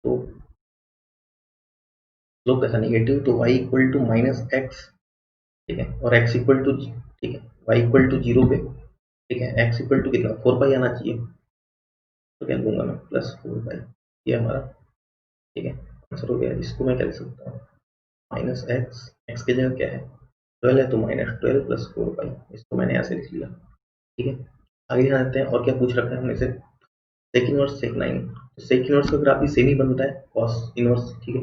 तो स्लोप कैसा निगेटिव, तो y equal to minus x, ठीक है, और एक्स इक्वल टू, ठीक है, वाई इक्वल टू जीरो पे, ठीक है, एक्स इक्वल टू कितना, फोर पाई आना चाहिए, तो क्या लूंगा मैं, प्लस फोर पाई, ये हमारा, ठीक है, आंसर हो गया। इसको मैं क्या लिख सकता हूँ? माइनस एक्स, एक्स की जगह क्या है? 12 है तो माइनस 12 प्लस फोर पाई, इसको मैंने ऐसे लिख लिया, ठीक है। आगे ध्यान देते हैं और क्या पूछ रखा है हमने से, सेक इनवर्स सेक लाइन, तो सेक इनवर्स का ग्राफ भी सेम ही बनता है कॉस इनवर्स, ठीक है,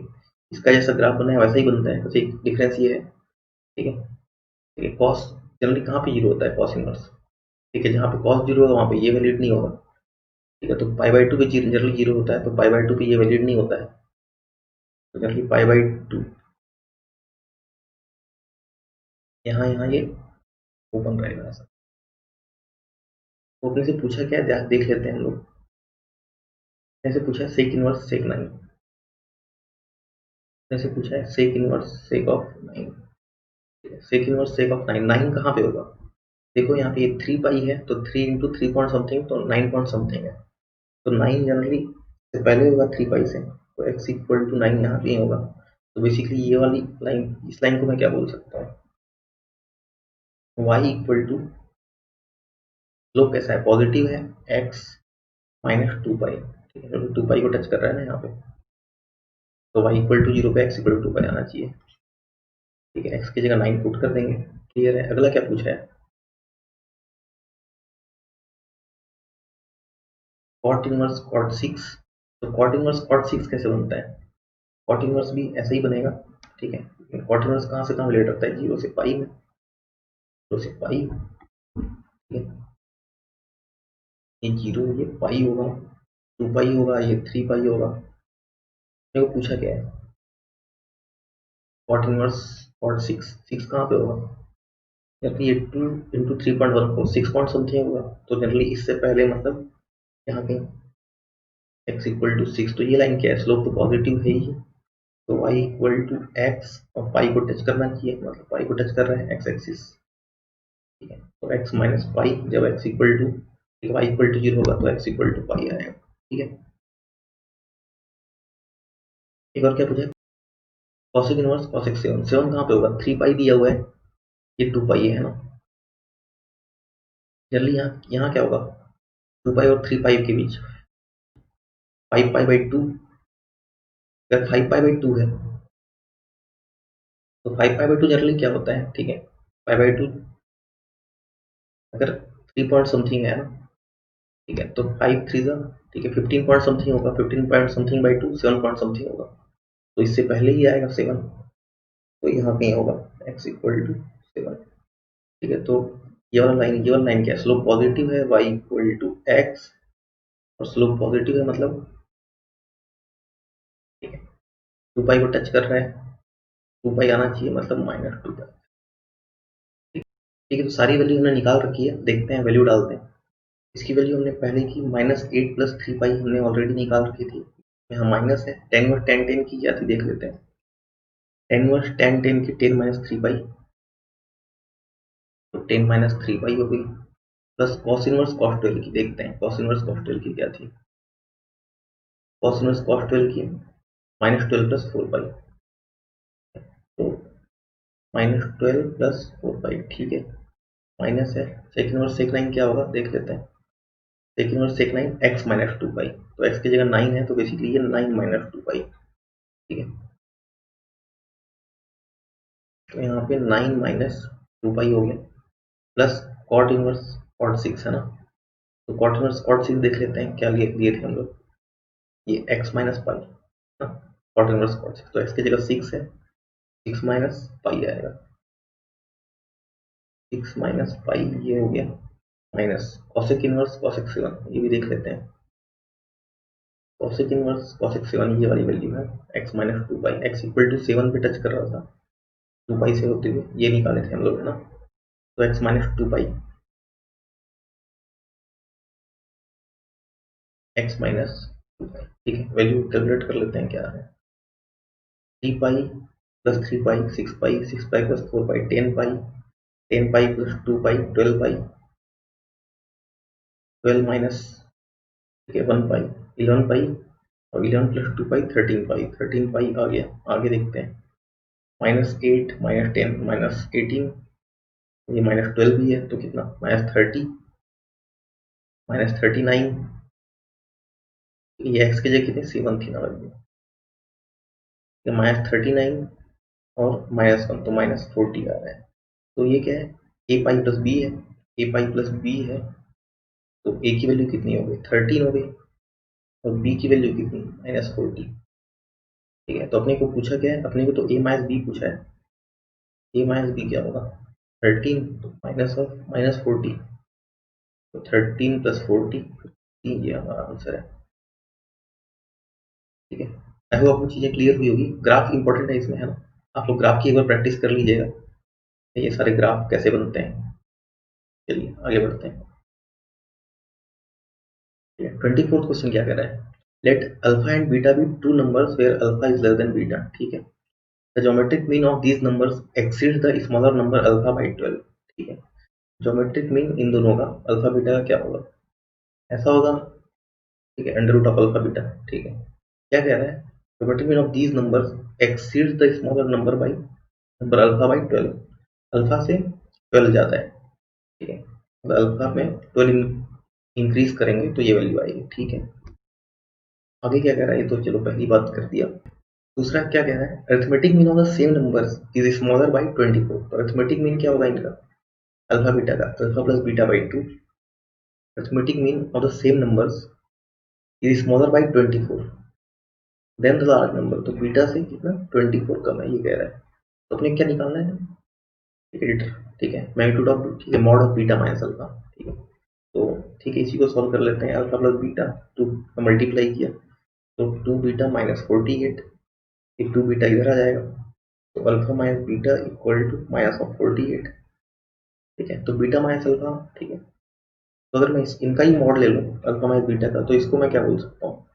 इसका जैसा ग्राफ बना है वैसा ही बनता है, बस एक डिफरेंस ये है। ठीक है, ठीक है। कॉस जनरली कहाँ पे जीरो होता है? Cos inverse. ठीक है, जहाँ पे कॉस जीरो होगा वहाँ पे ये वैलिड नहीं होगा। ठीक है, तो पाई बाई टू पे जनरली जीरो होता है, तो पाई बाई टू पे ये वैलिड नहीं होता है, तो जनरली पाई बाई टू यहाँ यहाँ ये ओपन रहेगा ऐसा। तो अपने से पूछा क्या है, देख लेते हैं हम लोग। ऐसे पूछा है सेक इनवर्स सेक नाइन, ऐसे पूछा है sec inverse sec of nine. Sec inverse sec of nine, nine कहाँ पे होगा? देखो यहाँ पे ये थ्री पाई है, तो three into three point something, तो नाइन पॉइंट समथिंग है। तो नाइन जनरली से पहले होगा थ्री पाई से, तो एक्स इक्वल टू नाइन यहाँ पे होगा। तो बेसिकली ये वाली लाइन, इस लाइन को मैं क्या बोल सकता हूँ? वाई इक्वल टू, स्लोप कैसा है? पॉजिटिव है, एक्स माइनस टू पाई। ठीक है, टू पाई को टच कर रहा है ना यहाँ पे, तो वाई इक्वल टू जीरो पे एक्स इक्वल टू पाई आना चाहिए। ठीक है, एक्स की जगह नाइन पुट कर देंगे। क्लियर है? अगला क्या पूछा है? Cot inverse cot six. तो कॉट इनवर्स कॉट सिक्स कैसे बनता है? कॉट इनवर्स भी ऐसे ही बनेगा। ठीक है, कॉट इनवर्स कहाँ से कहाँ रिलेट रखता है? जीरो से पाई में, जीरो से पाई। ठीक है, ये जीरो, ये पाई होगा, टू पाई होगा, ये थ्री पाई होगा। मेरे को पूछा क्या है? Cot inverse cot six, six कहाँ पे होगा? जबकि ये two into three point one four, six point something होगा। तो जनरली इससे पहले मतलब यहाँ पे एक्स इक्वल टू सिक्स, तो ये लाइन क्या है? स्लोप तो पॉजिटिव है ही, तो y इक्वल टू एक्स और पाई को टच करना चाहिए, मतलब पाई को टच कर रहा है एक्स एक्सिस। ठीक है, तो x माइनस पाई, जब x equal to y equal to zero होगा तो x इक्वल टू पाई आएगा। ठीक है, एक और क्या पूछा है? Cosec inverse cosec seven, seven कहाँ पे होगा? थ्री पाई दिया हुआ है, ये टू पाई है ना। जनरली यहाँ यहाँ क्या होगा? टू पाई और थ्री पाई के बीच फाइव पाई बाई टू। अगर फाइव पाई बाई टू है तो five pi by to generally क्या होता है? ठीक है, पाई बाई टू अगर थ्री पॉइंट समथिंग है ना, ठीक है, तो फाइव थ्री जा, ठीक है, फिफ्टीन पॉइंट समथिंग होगा, fifteen point something by two seven point something होगा, तो इससे पहले ही आएगा सेवन, तो यहाँ कहीं होगा एक्स इक्वल टू सेवन। ठीक है, तो ये वाला लाइन क्या है? स्लोप पॉजिटिव है, वाई इक्वल टू एक्स, और स्लोप पॉजिटिव है मतलब, ठीक है, टू पाई को टच कर रहा है, टू पाई आना चाहिए, मतलब माइनस टू पाई। ठीक है, तो सारी वैल्यू हमने निकाल रखी है, देखते हैं वैल्यू डालते हैं। इसकी वैल्यू हमने पहले की minus eight plus three pi हमने ऑलरेडी निकाल रखी थी, यहाँ माइनस है, टेन वर्स टेन टेन की क्या थी देख लेते हैं। टेन वर्स टेन टेन की टेन माइनस थ्री पाई, तो टेन माइनस थ्री पाई हो गई, plus cos inverse cos twelve की, देखते हैं कॉस इनवर्स कॉस ट्वेल्व की क्या थी। कॉस इनवर्स कॉस ट्वेल्व की minus twelve plus four pi, तो minus twelve plus four pi. ठीक है, माइनस है, सेक इनवर्स सेक नाइन क्या होगा देख लेते हैं। Sec inverse sec nine x minus two pi, तो एक्स की जगह नाइन है, तो बेसिकली ये नाइन माइनस टू पाई। ठीक है, तो यहाँ पे नाइन माइनस टू पाई हो गया, plus cot inverse cot six है ना, तो कॉट इनवर्स कॉट सिक्स देख लेते हैं क्या लिए थे हम लोग, ये एक्स माइनस पाई ना, कॉट इनवर्स कॉट सिक्स, तो एक्स की जगह सिक्स है, सिक्स माइनस पाई आएगा, सिक्स माइनस पाई ये हो गया, minus cosec inverse cosec seven, ये भी देख लेते हैं। कॉसेक इनवर्स कॉसेक सेवन ये वाली वैल्यू है, x minus two pi, x equal to seven पे टच कर रहा था, टू पाई से होते हुए ये निकाले थे हम लोग है ना, तो x minus two pi, x minus two pi. ठीक है, वैल्यू कैलकुलेट कर लेते हैं क्या है। Three pi plus three pi six pi plus four pi ten pi plus two pi twelve pi, twelve minus, ठीक है, वन पाई, इलेवन पाई, और eleven plus two pi thirteen pi आ गया। आगे देखते हैं, minus eight minus ten minus eighteen, ये minus twelve भी है, तो कितना minus thirty, minus thirty nine, ये एक्स की जगह कितनी सेवन थी ना वैल्यू, माइनस थर्टी नाइन और माइनस वन, तो माइनस फोर्टी आ रहा है। तो ये क्या है? ए पाई प्लस बी है, ए पाई प्लस बी है, तो ए की वैल्यू कितनी हो गई? थर्टीन हो गई, और बी की वैल्यू कितनी? Minus forty. ठीक है। तो अपने को पूछा क्या है, अपने को तो a माइनस बी पूछा है। a माइनस बी क्या होगा, 13 माइनस ऑफ माइनस 40, तो 13 प्लस 40, ये हमारा आंसर है। ठीक है, आई होप आपको चीज़ें क्लियर हुई होगी। ग्राफ इंपॉर्टेंट है इसमें, है ना। आप लोग ग्राफ की एक बार प्रैक्टिस कर लीजिएगा, ये सारे ग्राफ कैसे बनते हैं। चलिए आगे बढ़ते हैं। 24th क्वेश्चन क्या कह रहा है, let alpha and beta be two numbers where alpha is less than beta. ठीक है, the geometric mean of these numbers exceeds the smaller number alpha by 12। ठीक है, ज्योमेट्रिक मीन इन दोनों का अल्फा बीटा का क्या होगा, ऐसा होगा। ठीक है, under root of alpha beta. ठीक है, क्या कह रहा है, geometric mean of these numbers exceeds the smaller number by number alpha by 12। Alpha से 12 जाता है। ठीक है, मतलब अल्फा में 12 इंक्रीज करेंगे तो ये वैल्यू आएगी। ठीक है, आगे क्या कह रहा है, ये तो चलो पहली बात कर दिया। दूसरा क्या कह रहा है, arithmetic mean of the same numbers is smaller by 24। तो अरिथमेटिक मीन क्या होगा इनका, अल्फा बीटा का, alpha plus beta by 2। Arithmetic mean of the same numbers is smaller by 24 then the large number. तो बीटा से कितना 24 कम है, ये कह रहा है। तो अपने क्या निकालना है, एडिटर। ठीक है, मैग्नीट्यूड ऑफ, ठीक है, mod of beta minus alpha. ठीक है, तो ठीक है, इसी को सॉल्व कर लेते हैं। अल्फा प्लस बीटा 2 का मल्टीप्लाई किया तो 2 बीटा माइनस 48, एक 2 बीटा इधर आ जाएगा, तो alpha minus beta equal to minus of 48। ठीक है, तो बीटा माइनस अल्फा। ठीक है, तो अगर मैं इनका ही मॉड ले लूँ अल्फा माइनस बीटा का, तो इसको मैं क्या बोल सकता हूँ,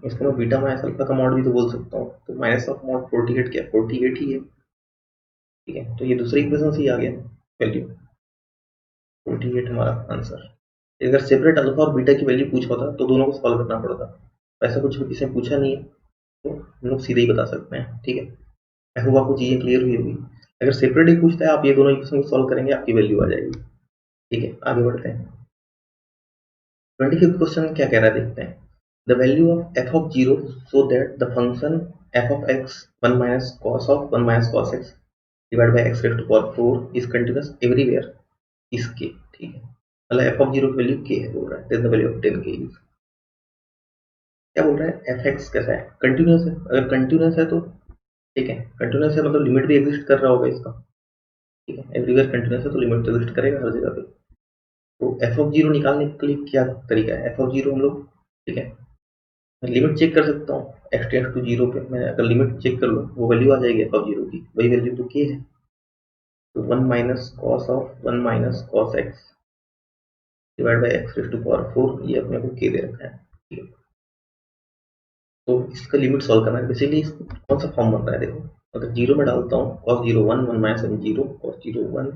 इसको मैं बीटा माइनस अल्फा का मॉड भी तो बोल सकता हूँ। तो माइनस ऑफ मॉड 48 क्या, 48 ही है। ठीक है, तो ये दूसरे इक्वेशन से ही आ गया वैल्यू 48 हमारा आंसर। अगर सेपरेट अल्फा और बीटा की वैल्यू पूछा होता तो दोनों को सॉल्व करना पड़ता, ऐसा कुछ भी किसी ने पूछा नहीं है, तो हम लोग सीधे ही बता सकते हैं। ठीक है, आई होप आपको चीज़ें क्लियर हुई होगी। अगर सेपरेट ही पूछता है, आप ये दोनों इक्वेशन को सॉल्व करेंगे, आपकी वैल्यू आ जाएगी। ठीक है, आगे बढ़ते हैं। 25th क्वेश्चन क्या कह रहा है, देखते हैं। The value of f of zero so that the function f of x 1 minus cos of 1 minus cos x divide by x raise to power 4 is continuous everywhere is k. ठीक है, मतलब f of zero की value k है, बोल रहा है the value of 10 के is, क्या बोल रहा है, एफ एक्स कैसा है, कंटिन्यूस है। अगर कंटिन्यूस है तो ठीक है, कंटिन्यूस है मतलब लिमिट भी एग्जिस्ट कर रहा होगा इसका। ठीक है, एवरीवेयर कंटिन्यूस है तो लिमिट तो एग्जिस्ट करेगा हर जगह पे। तो एफ ऑफ जीरो निकालने के लिए क्या तरीका है, एफ ऑफ जीरो हम लोग, ठीक है, मैं लिमिट चेक कर सकता हूँ। एक्स टेंड्स टू जीरो पे मैं अगर लिमिट चेक कर लूँ, वो वैल्यू आ जाएगी एफ ऑफ जीरो की, वही वैल्यू तो के है। तो 1 minus cos of 1 minus cos x divide by x raise to power 4, ये अपने को के दे रखा है। ठीक है, तो इसका लिमिट सॉल्व करना है। बेसिकली कौन सा फॉर्म बन रहा है, देखो, अगर जीरो में डालता हूँ cos zero 1, 1 minus zero, cos zero 1,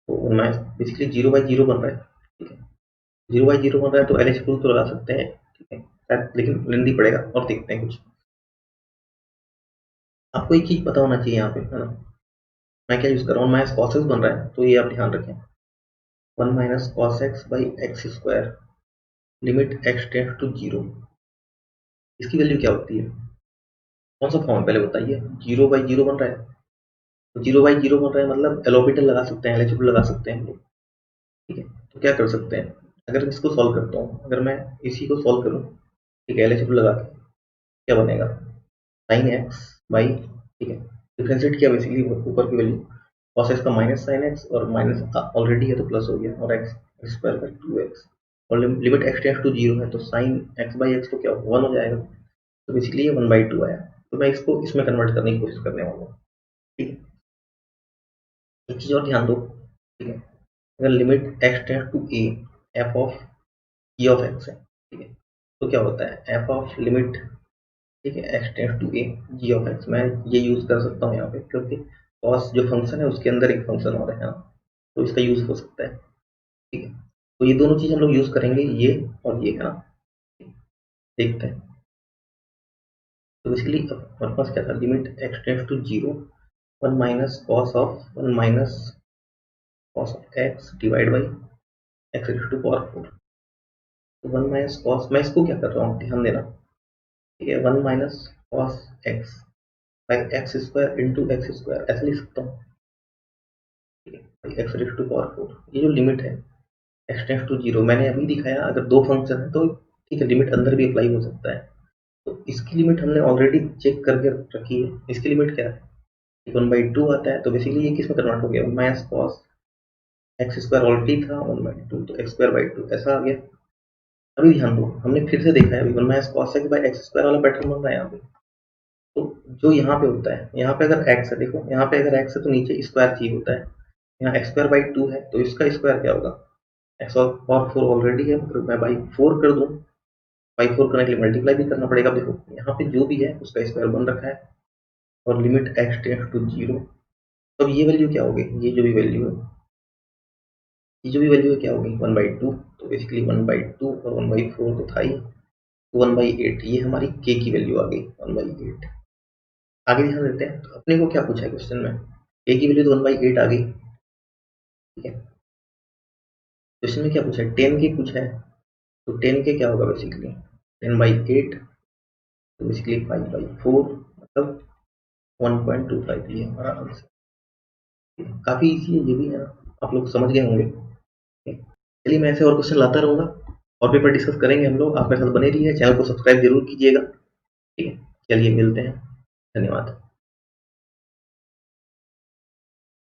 तो 1 minus, basically zero by zero बन रहा है। ठीक है, जीरो बाई जीरो बन रहा है तो एल एच रूल तो लगा सकते हैं। ठीक है, शायद लेकिन लेंदी पड़ेगा, और देखते हैं कुछ। आपको एक चीज पता होना चाहिए यहाँ पे, है ना, मैं क्या यूज कर रहा हूँ, माइनस कॉस एक्स बन रहा है, तो ये आप ध्यान रखें, 1 minus cos x by x square limit x tends to zero, इसकी वैल्यू क्या होती है, कौन सा फॉर्म पहले बताइए। जीरो बाई जीरो बन रहा है, तो जीरो बाई जीरो बन रहा है मतलब एलोपिटल लगा सकते हैं, एलएचएस लगा सकते हैं हम लोग। ठीक है, तो क्या कर सकते हैं, अगर इसको सॉल्व करता हूँ, अगर मैं इसी को सॉल्व करूँ, ठीक है, एलएचएस लगा के, क्या बनेगा, साइन एक्स बाई, ठीक है, डिफ्रेंशिएट किया बेसिकली ऊपर की वैल्यू, कॉस एक्स का माइनस साइन एक्स, और माइनस ऑलरेडी है तो प्लस हो गया, और एक्स स्क्वायर का 2x, और limit x tends to zero है, तो साइन एक्स बाई एक्स तो क्या 1 हो जाएगा, तो बेसिकली ये 1/2 आया। तो मैं इसको इसमें कन्वर्ट करने की कोशिश करने वाला हूँ। ठीक है, एक चीज़ और ध्यान दो। ठीक है, अगर limit x tends to a f of g of x है, ठीक है, तो क्या होता है, एफ ऑफ लिमिट, ठीक है, x tends to a g of x, मैं ये यूज़ कर सकता हूँ यहाँ पे, क्योंकि कॉस जो फंक्शन है उसके अंदर एक फंक्शन और है ना, तो इसका यूज़ हो सकता है। ठीक है, तो ये दोनों चीज़ हम लोग यूज़ करेंगे, ये और ये, है ना, देखते हैं। तो बेसिकली हमारे पास क्या था, limit x tends to zero 1 minus cos of 1 minus cos of x divide by x raise to power 4। तो 1 माइनस कॉस, मैं इसको क्या कर रहा हूँ, ध्यान देना। ठीक है, 1 minus cos x by x square into x square, ऐसे लिख सकता हूँ। ठीक है, by x raise to power 4, ये जो लिमिट है एक्स टेंड्स टू जीरो, मैंने अभी दिखाया, अगर दो फंक्शन है तो ठीक है, लिमिट अंदर भी अप्लाई हो सकता है। तो इसकी लिमिट हमने ऑलरेडी चेक करके रखी है। इसकी लिमिट क्या है, 1/2 आता है, तो बेसिकली ये किस में कन्वर्ट हो गया, 1 minus cos x square already था 1/2, तो एक्स स्क्वायर बाई 2 ऐसा आ गया। अभी ध्यान दो, हमने फिर से देखा है अभी 1 minus cos x by x square वाला पैटर्न बन रहा है यहाँ पे। तो जो यहाँ पे होता है, यहाँ पे अगर x है, देखो यहाँ पे अगर x है तो नीचे स्क्वायर चाहिए होता है, यहाँ एक्स स्क्वायर बाई 2 है, तो इसका स्क्वायर क्या होगा, एक्स और 4 ऑलरेडी है, मतलब मैं बाई 4 कर दूँ, बाई 4 करने के लिए मल्टीप्लाई भी करना पड़ेगा। देखो यहाँ पे जो भी है उसका स्क्वायर बन रखा है, और लिमिट x टेंड्स टू 0। अब ये वैल्यू क्या होगी, ये जो भी वैल्यू है, ये जो भी वैल्यू है क्या होगी, 1/2। तो बेसिकली 1/2 और 1/4 तो था ही, 1/8 ये हमारी k की वैल्यू आ गई, 1/8। आगे ध्यान देते हैं, तो अपने को क्या पूछा है क्वेश्चन में, k की वैल्यू तो 1/8 आ गई, ठीक है। क्वेश्चन में क्या पूछा है, 10 के पूछा है, तो 10 के क्या होगा बेसिकली 10/8, तो बेसिकली 5/4, मतलब 1.25, ये हमारा आंसर। काफी इजी है ये भी, है ना, आप लोग समझ गए होंगे। चलिए मैं ऐसे और क्वेश्चन लाता रहूंगा, और पेपर डिस्कस करेंगे हम लोग। आप मेरे साथ बने रहिए, चैनल को सब्सक्राइब जरूर कीजिएगा, ठीक है। चलिए मिलते हैं, धन्यवाद।